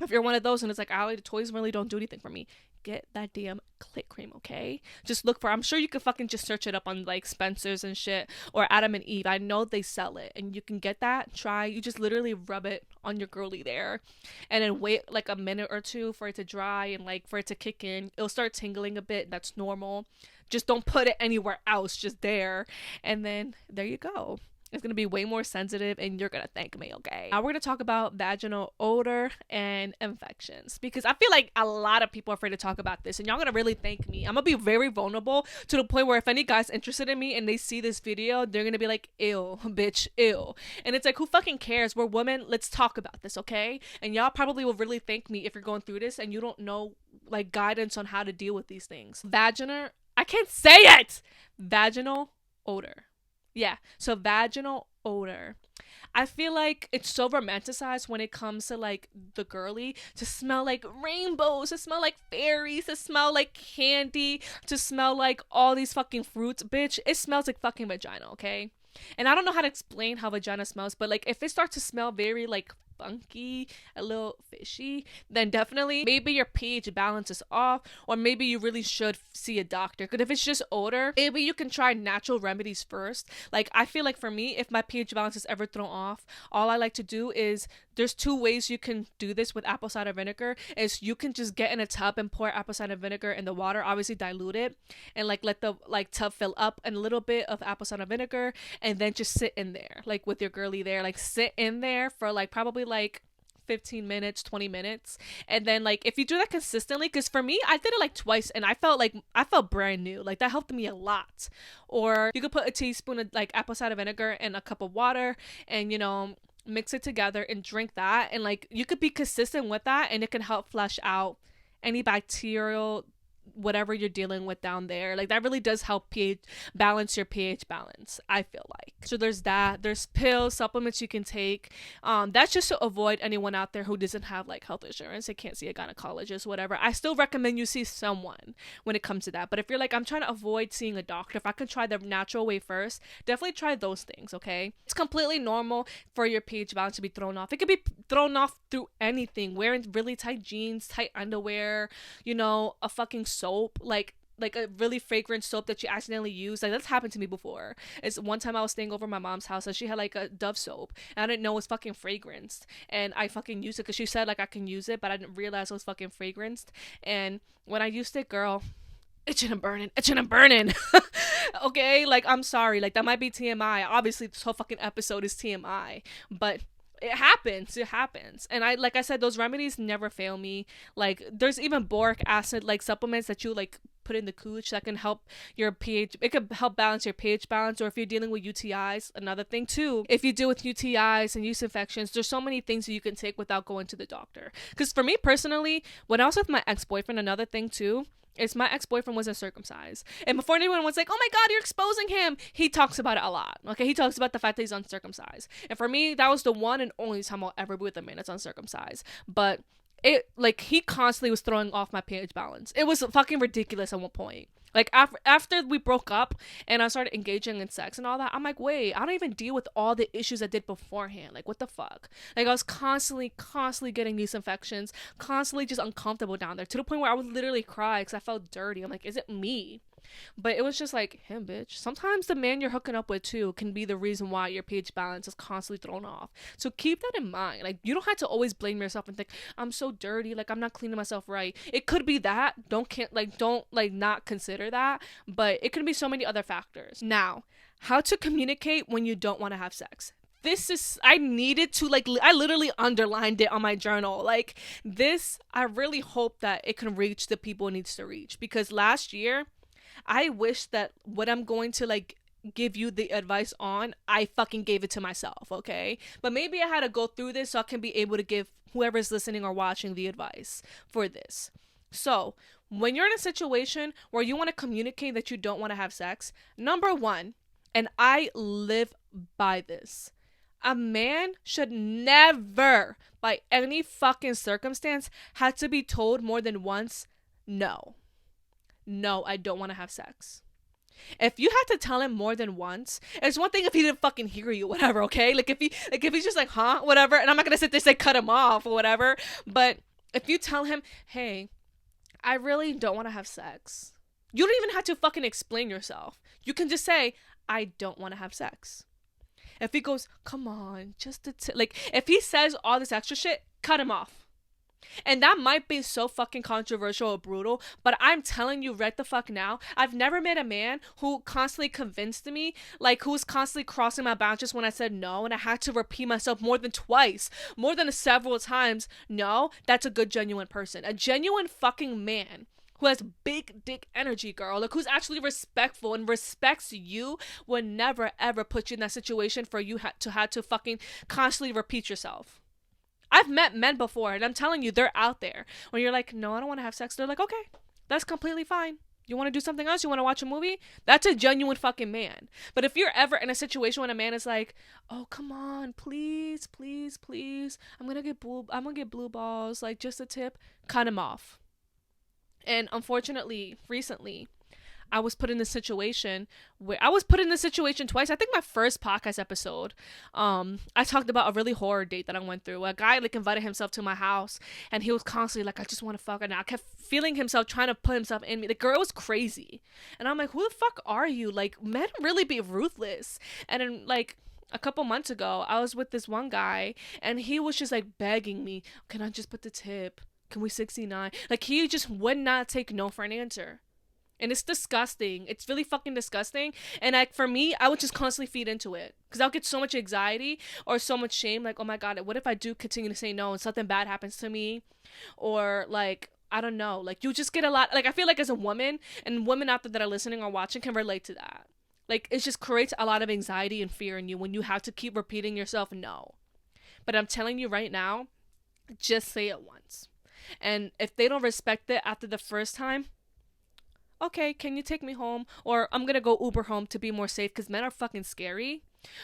If you're one of those and it's like, Allie, the toys really don't do anything for me, get that damn clit cream, okay? Just look for, I'm sure you can fucking just search it up on like Spencer's and shit, or Adam and Eve. I know they sell it, and you can get that. Try, you just literally rub it on your girly there, and then wait like a minute or two for it to dry and like for it to kick in. It'll start tingling a bit. That's normal. Just don't put it anywhere else, just there. And then there you go. It's going to be way more sensitive, and you're going to thank me, okay? Now we're going to talk about vaginal odor and infections, because I feel like a lot of people are afraid to talk about this, and y'all going to really thank me. I'm going to be very vulnerable to the point where if any guy's interested in me and they see this video, they're going to be like, ew, bitch, ew. And it's like, who fucking cares? We're women. Let's talk about this, okay? And y'all probably will really thank me if you're going through this and you don't know like guidance on how to deal with these things. I can't say it! Vaginal odor. Yeah, so vaginal odor. I feel like it's so romanticized when it comes to like the girly, to smell like rainbows, to smell like fairies, to smell like candy, to smell like all these fucking fruits. Bitch, it smells like fucking vagina, okay? And I don't know how to explain how vagina smells, but like if it starts to smell very like funky, a little fishy, then definitely maybe your pH balance is off, or maybe you really should see a doctor. Because if it's just odor, maybe you can try natural remedies first. Like I feel like for me, if my pH balance is ever thrown off, all I like to do is, there's two ways you can do this with apple cider vinegar. Is you can just get in a tub and pour apple cider vinegar in the water, obviously dilute it, and like let the like tub fill up, and a little bit of apple cider vinegar, and then just sit in there like with your girly there, like sit in there for like probably like 15 minutes, 20 minutes. And then like if you do that consistently, because for me, I did it like twice and I felt brand new. Like that helped me a lot. Or you could put a teaspoon of like apple cider vinegar in a cup of water, and you know, mix it together and drink that. And like you could be consistent with that, and it can help flush out any bacterial whatever you're dealing with down there. Like that really does help balance your pH balance, I feel like. So there's that. There's pills, supplements you can take. That's just to avoid anyone out there who doesn't have like health insurance, they can't see a gynecologist, whatever. I still recommend you see someone when it comes to that. But if you're like, I'm trying to avoid seeing a doctor, if I can try the natural way first, definitely try those things, okay? It's completely normal for your pH balance to be thrown off. It could be thrown off through anything, wearing really tight jeans, tight underwear, you know, a fucking soap. Like like a really fragrant soap that you accidentally use. Like that's happened to me before. It's one time I was staying over my mom's house and she had like a Dove soap and I didn't know it was fucking fragranced, and I fucking used it because she said like I can use it, but I didn't realize it was fucking fragranced. And when I used it, girl, itching and burning, itching and burning. Okay, like I'm sorry, like that might be TMI. Obviously, this whole fucking episode is TMI, but it happens. And I, like I said, those remedies never fail me. Like there's even boric acid like supplements that you like put in the cooch that can help your pH. It could help balance your pH balance. Or if you're dealing with UTIs, another thing too, if you deal with UTIs and yeast infections, there's so many things that you can take without going to the doctor. Because for me personally, when I was with my ex-boyfriend, another thing too is my ex-boyfriend wasn't circumcised. And before anyone was like, oh my god, you're exposing him, he talks about it a lot. Okay, he talks about the fact that he's uncircumcised. And for me, that was the one and only time I'll ever be with a man that's uncircumcised. But it, like, he constantly was throwing off my pH balance. It was fucking ridiculous at one point. Like after we broke up and I started engaging in sex and all that, I'm like, wait, I don't even deal with all the issues I did beforehand. Like, what the fuck? Like, I was constantly getting these infections, constantly just uncomfortable down there, to the point where I would literally cry because I felt dirty. I'm like, is it me? But it was just like, him, bitch. Sometimes the man you're hooking up with too can be the reason why your pH balance is constantly thrown off. So keep that in mind. Like, you don't have to always blame yourself and think, I'm so dirty, like I'm not cleaning myself right. It could be that. Don't not consider that. But it could be so many other factors. Now, how to communicate when you don't want to have sex. This is, I needed to, like, I literally underlined it on my journal. Like, this, I really hope that it can reach the people it needs to reach. Because last year, I wish that what I'm going to like give you the advice on, I fucking gave it to myself, okay? But maybe I had to go through this so I can be able to give whoever's listening or watching the advice for this. So, when you're in a situation where you want to communicate that you don't want to have sex, number one, and I live by this, a man should never, by any fucking circumstance, have to be told more than once, no, I don't want to have sex. If you had to tell him more than once, it's one thing if he didn't fucking hear you, whatever, okay? Like if he's just like, huh, whatever, and I'm not gonna sit there and say cut him off or whatever, but if you tell him, hey, I really don't want to have sex, you don't even have to fucking explain yourself. You can just say, I don't want to have sex. If he goes, come on, just like, if he says all this extra shit, cut him off. And that might be so fucking controversial or brutal, but I'm telling you right the fuck now, I've never met a man who constantly convinced me, like who was constantly crossing my boundaries when I said no, and I had to repeat myself more than twice, more than several times. No, that's a good, genuine person. A genuine fucking man who has big dick energy, girl, like who's actually respectful and respects you, would never ever put you in that situation for you to have to fucking constantly repeat yourself. I've met men before, and I'm telling you, they're out there. When you're like, no, I don't want to have sex, they're like, okay, that's completely fine. You want to do something else? You want to watch a movie? That's a genuine fucking man. But if you're ever in a situation when a man is like, oh, come on, please, please, please, I'm gonna get blue balls, like just a tip, cut him off. And unfortunately, recently, I was put in this situation twice. I think my first podcast episode, I talked about a really horror date that I went through. A guy like invited himself to my house, and he was constantly like, I just want to fuck her now. I kept feeling himself trying to put himself in me. The girl was crazy. And I'm like, who the fuck are you? Like, men really be ruthless. And then like a couple months ago, I was with this one guy, and he was just like begging me, can I just put the tip? Can we 69? Like, he just would not take no for an answer. And it's disgusting. It's really fucking disgusting. And like, for me, I would just constantly feed into it. Because I'll get so much anxiety or so much shame. Like, oh my God, what if I do continue to say no and something bad happens to me? Or like, I don't know. Like, you just get a lot. Like, I feel like as a woman, and women out there that are listening or watching can relate to that. Like, it just creates a lot of anxiety and fear in you when you have to keep repeating yourself no. But I'm telling you right now, just say it once. And if they don't respect it after the first time, okay, can you take me home? Or I'm gonna go Uber home to be more safe because men are fucking scary.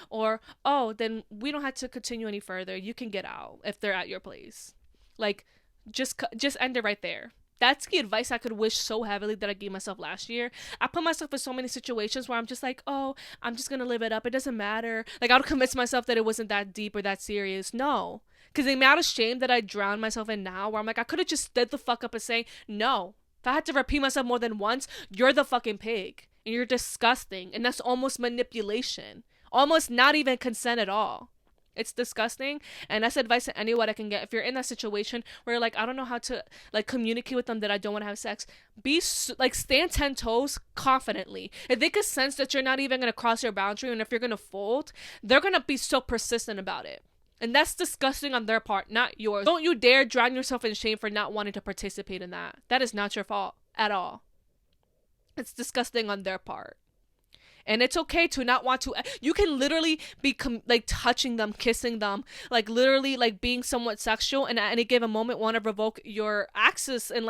Or, oh, then we don't have to continue any further. You can get out if they're at your place. Like, just end it right there. That's the advice I could wish so heavily that I gave myself last year. I put myself in so many situations where I'm just like, oh, I'm just gonna live it up. It doesn't matter. Like, I would convince myself that it wasn't that deep or that serious. No. Because the amount of shame that I drown myself in now, where I'm like, I could have just stood the fuck up and say, no, If I had to repeat myself more than once, you're the fucking pig. And you're disgusting. And that's almost manipulation. Almost not even consent at all. It's disgusting. And that's advice to anyone I can get. If you're in that situation where you're like, I don't know how to like communicate with them that I don't want to have sex, stand 10 toes confidently. If they could sense that you're not even going to cross your boundary, and if you're going to fold, they're going to be so persistent about it. And that's disgusting on their part, not yours. Don't you dare drown yourself in shame for not wanting to participate in that. That is not your fault at all. It's disgusting on their part. And it's okay to not want to. You can literally be touching them, kissing them, like literally like being somewhat sexual, and at any given moment want to revoke your access and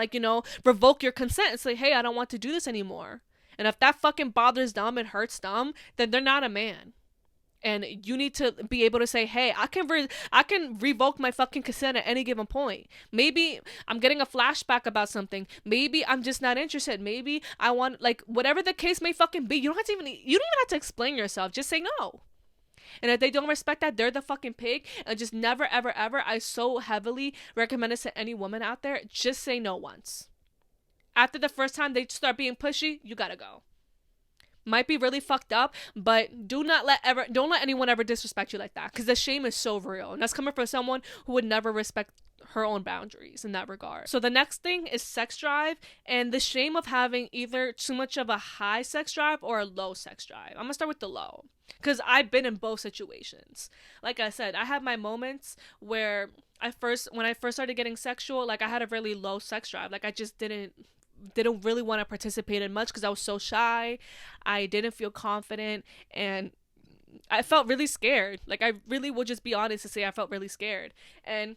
revoke your consent and say, hey, I don't want to do this anymore. And if that fucking bothers them and hurts them, then they're not a man. And you need to be able to say, hey, I can revoke my fucking consent at any given point. Maybe I'm getting a flashback about something. Maybe I'm just not interested. Maybe I want, whatever the case may fucking be. You don't even have to explain yourself. Just say no. And if they don't respect that, they're the fucking pig. And just never, ever, ever, I so heavily recommend it to any woman out there. Just say no once. After the first time they start being pushy, you gotta go. Might be really fucked up, but don't let anyone ever disrespect you like that, because the shame is so real, and that's coming from someone who would never respect her own boundaries in that regard. So the next thing is sex drive, and the shame of having either too much of a high sex drive or a low sex drive. I'm gonna start with the low, because I've been in both situations. Like I said, I had my moments where when I first started getting sexual, I had a really low sex drive. I just didn't really want to participate in much because I was so shy. I didn't feel confident, and I felt really scared. I really will just be honest to say I felt really scared. And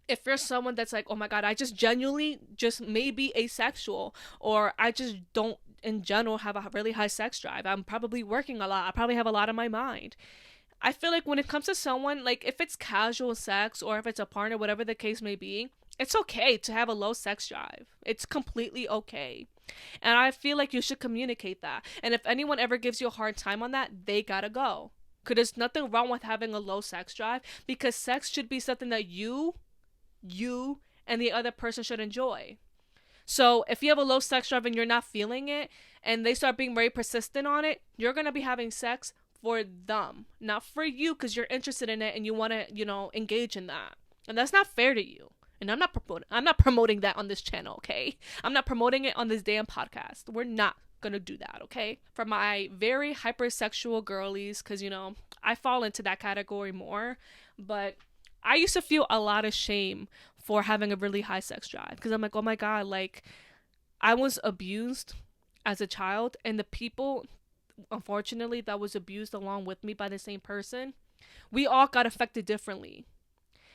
if you're someone that's like, oh my god, I just genuinely just may be asexual, or I just don't in general have a really high sex drive, I'm probably working a lot, I probably have a lot on my mind. I feel like when it comes to someone, if it's casual sex or if it's a partner, whatever the case may be, it's okay to have a low sex drive. It's completely okay. And I feel like you should communicate that. And if anyone ever gives you a hard time on that, they gotta go. Because there's nothing wrong with having a low sex drive, because sex should be something that you and the other person should enjoy. So if you have a low sex drive and you're not feeling it, and they start being very persistent on it, you're gonna be having sex for them, not for you, because you're interested in it and you want to, engage in that. And that's not fair to you. And I'm not promoting that on this channel, okay? I'm not promoting it on this damn podcast. We're not gonna do that, okay? For my very hypersexual girlies, because, I fall into that category more, but I used to feel a lot of shame for having a really high sex drive, because I'm like, oh my god, I was abused as a child, and the people, unfortunately, that was abused along with me by the same person, we all got affected differently.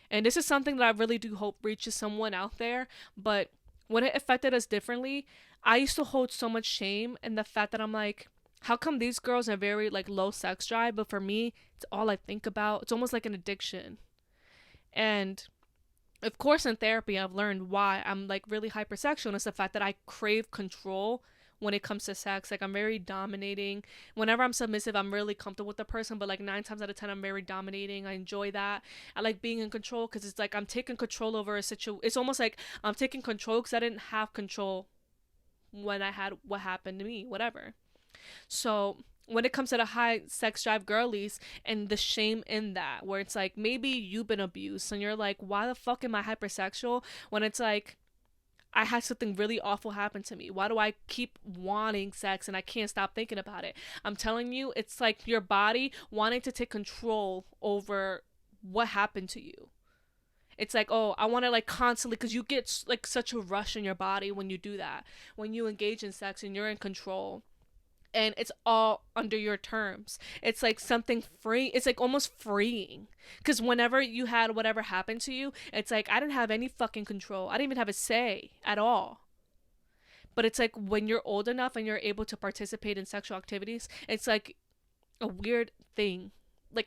And this is something that I really do hope reaches someone out there. But when it affected us differently, I used to hold so much shame in the fact that I'm like, how come these girls are very low sex drive, but for me, it's all I think about. It's almost like an addiction. And of course, in therapy, I've learned why I'm really hypersexual. And it's the fact that I crave control when it comes to sex. I'm very dominating. Whenever I'm submissive, I'm really comfortable with the person, but 9 times out of 10, I'm very dominating. I enjoy that. I like being in control, because it's I'm taking control over a situation. It's almost like I'm taking control because I didn't have control when I had what happened to me, whatever. So when it comes to the high sex drive girlies and the shame in that, where it's maybe you've been abused and you're like, why the fuck am I hypersexual, when it's I had something really awful happen to me. Why do I keep wanting sex and I can't stop thinking about it? I'm telling you, it's your body wanting to take control over what happened to you. It's oh, I want to constantly, because you get such a rush in your body when you do that. When you engage in sex and you're in control. And it's all under your terms. It's something free. It's almost freeing. Because whenever you had whatever happened to you, it's I didn't have any fucking control. I didn't even have a say at all. But it's when you're old enough and you're able to participate in sexual activities, it's a weird thing.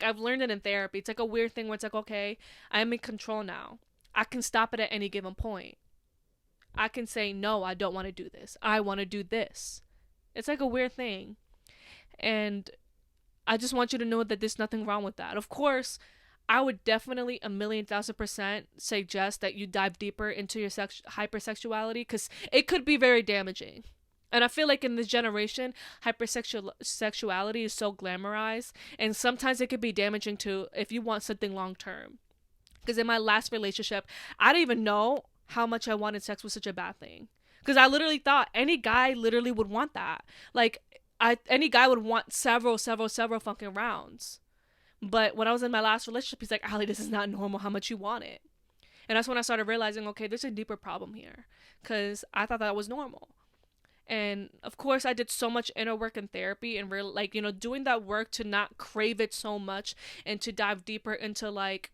I've learned it in therapy. It's a weird thing where it's okay, I'm in control now. I can stop it at any given point. I can say, no, I don't want to do this. I want to do this. It's a weird thing. And I just want you to know that there's nothing wrong with that. Of course, I would definitely 1,000,000% suggest that you dive deeper into your hypersexuality, because it could be very damaging. And I feel like in this generation, hypersexuality is so glamorized, and sometimes it could be damaging too if you want something long term. Because in my last relationship, I didn't even know how much I wanted sex was such a bad thing. Because I literally thought any guy literally would want that. Like, any guy would want several fucking rounds. But when I was in my last relationship, he's like, Ali, this is not normal how much you want it. And that's when I started realizing, okay, there's a deeper problem here. Because I thought that was normal. And of course, I did so much inner work and therapy and doing that work to not crave it so much and to dive deeper into like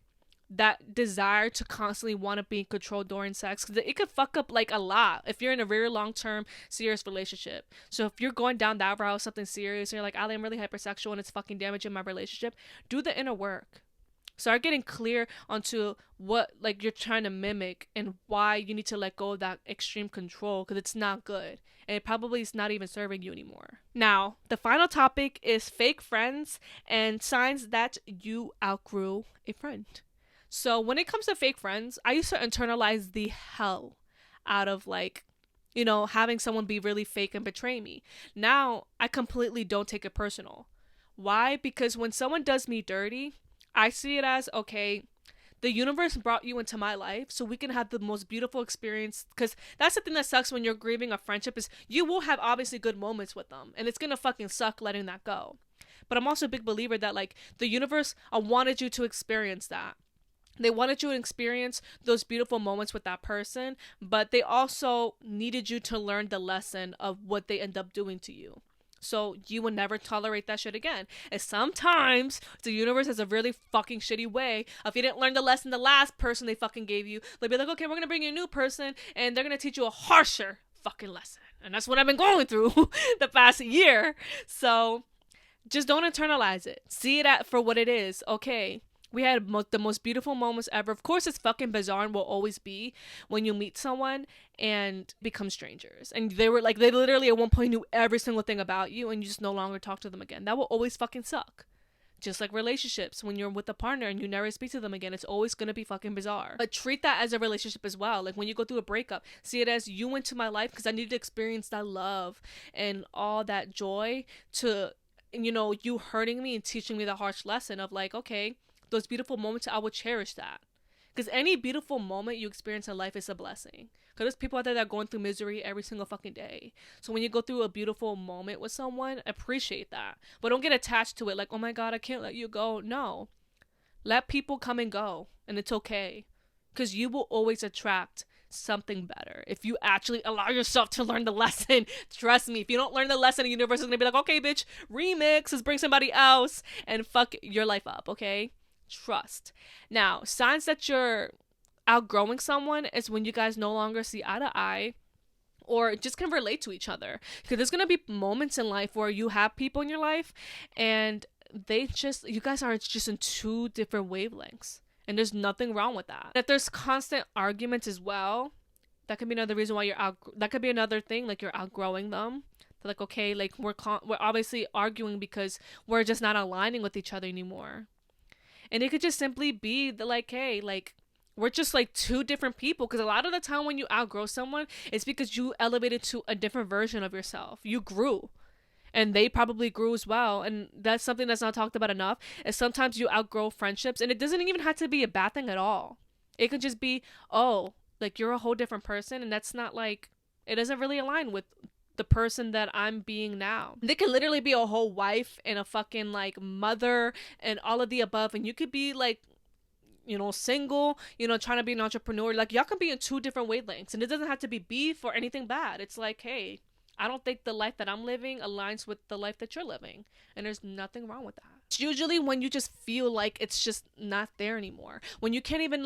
that desire to constantly want to be in control during sex, because it could fuck up like a lot if you're in a very long-term serious relationship. So if you're going down that route, something serious, and you're like, Ali, I'm really hypersexual and it's fucking damaging my relationship, do the inner work. Start getting clear onto what like you're trying to mimic and why you need to let go of that extreme control, because it's not good and it probably is not even serving you anymore. Now, the final topic is fake friends and signs that you outgrew a friend. So when it comes to fake friends, I used to internalize the hell out of like, having someone be really fake and betray me. Now I completely don't take it personal. Why? Because when someone does me dirty, I see it as, okay, the universe brought you into my life so we can have the most beautiful experience. Because that's the thing that sucks when you're grieving a friendship, is you will have obviously good moments with them, and it's gonna fucking suck letting that go. But I'm also a big believer that like the universe wanted you to experience that. They wanted you to experience those beautiful moments with that person, but they also needed you to learn the lesson of what they end up doing to you. So you will never tolerate that shit again. And sometimes the universe has a really fucking shitty way of, if you didn't learn the lesson the last person they fucking gave you, they'll be like, okay, we're gonna bring you a new person and they're gonna teach you a harsher fucking lesson. And that's what I've been going through the past year. So just don't internalize it. See it for what it is. Okay, we had the most beautiful moments ever. Of course, it's fucking bizarre and will always be when you meet someone and become strangers. And they literally at one point knew every single thing about you and you just no longer talk to them again. That will always fucking suck. Just like relationships, when you're with a partner and you never speak to them again, it's always going to be fucking bizarre. But treat that as a relationship as well. Like when you go through a breakup, see it as, you went to my life because I needed to experience that love and all that joy to, you hurting me and teaching me the harsh lesson of like, okay, those beautiful moments, I will cherish that. Because any beautiful moment you experience in life is a blessing. Because there's people out there that are going through misery every single fucking day. So when you go through a beautiful moment with someone, appreciate that. But don't get attached to it like, oh my God, I can't let you go. No. Let people come and go. And it's okay. Because you will always attract something better if you actually allow yourself to learn the lesson. Trust me, if you don't learn the lesson, the universe is going to be like, okay, bitch, remix, let's bring somebody else and fuck your life up, okay? Trust. Now, signs that you're outgrowing someone is when you guys no longer see eye to eye or just can relate to each other. Because there's going to be moments in life where you have people in your life and you guys are just in two different wavelengths. And there's nothing wrong with that. If there's constant arguments as well, that could be another reason why that could be another thing, like you're outgrowing them. They're like, okay, like we're obviously arguing because we're just not aligning with each other anymore. And it could just simply be like, hey, like, we're just like two different people. Because a lot of the time when you outgrow someone, it's because you elevated to a different version of yourself. You grew. And they probably grew as well. And that's something that's not talked about enough. Is sometimes you outgrow friendships. And it doesn't even have to be a bad thing at all. It could just be, oh, like you're a whole different person. And that's not like, it doesn't really align with the person that I'm being now. They can literally be a whole wife and a fucking like mother and all of the above, and you could be like, single, trying to be an entrepreneur. Like y'all can be in two different wavelengths, and it doesn't have to be beef or anything bad. It's like, hey, I don't think the life that I'm living aligns with the life that you're living, and there's nothing wrong with that. It's usually when you just feel like it's just not there anymore. When you can't even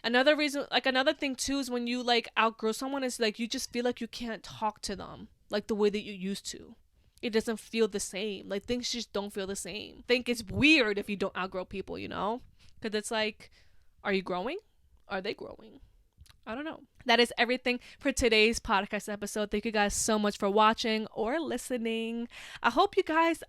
another thing too is when you like outgrow someone is like you just feel like you can't talk to them like the way that you used to. It doesn't feel the same. Like things just don't feel the same. I think it's weird if you don't outgrow people, because it's like, are you growing? Are they growing? I don't know. That is everything for today's podcast episode. Thank you guys so much for watching or listening. I hope you guys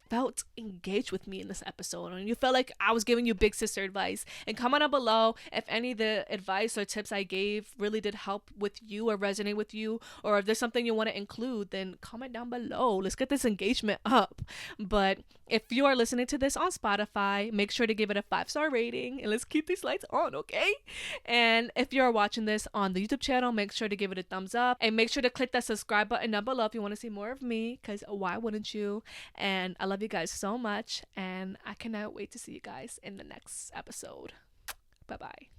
felt engaged with me in this episode and you felt like I was giving you big sister advice. And comment down below if any of the advice or tips I gave really did help with you or resonate with you, or if there's something you want to include, then comment down below. Let's get this engagement up. But if you are listening to this on Spotify, make sure to give it a 5-star rating and let's keep these lights on, okay? And if you're watching this on the YouTube channel, make sure to give it a thumbs up and make sure to click that subscribe button down below if you want to see more of me, because why wouldn't you? And I love you guys so much, and I cannot wait to see you guys in the next episode. Bye bye.